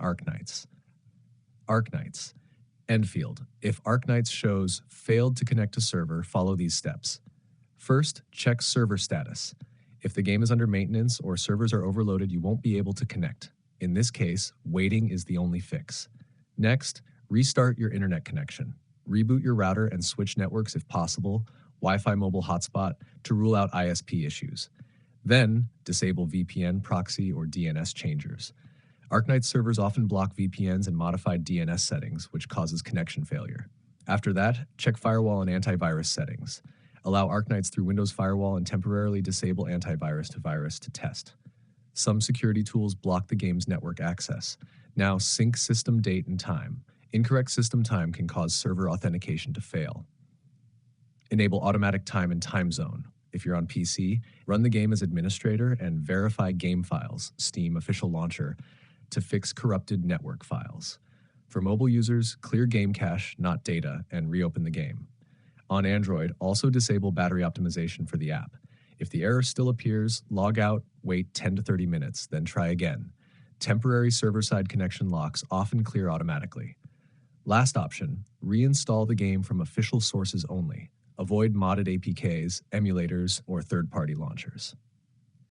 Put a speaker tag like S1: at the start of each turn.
S1: Arknights. Arknights. Endfield. If Arknights shows failed to connect to server, follow these steps. First, check server status. If the game is under maintenance or servers are overloaded, you won't be able to connect. In this case, waiting is the only fix. Next, restart your internet connection. Reboot your router and switch networks if possible, Wi-Fi mobile hotspot, to rule out ISP issues. Then, disable VPN, proxy, or DNS changers. Arknights servers often block VPNs and modified DNS settings, which causes connection failure. After that, check firewall and antivirus settings. Allow Arknights through Windows Firewall and temporarily disable antivirus to virus to test. Some security tools block the game's network access. Now sync system date and time. Incorrect system time can cause server authentication to fail. Enable automatic time and time zone. If you're on PC, run the game as administrator and verify game files, Steam official launcher, to fix corrupted network files. For mobile users, clear game cache, not data, and reopen the game. On Android, also disable battery optimization for the app. If the error still appears, log out, wait 10 to 30 minutes, then try again. Temporary server-side connection locks often clear automatically. Last option, reinstall the game from official sources only. Avoid modded APKs, emulators, or third-party launchers.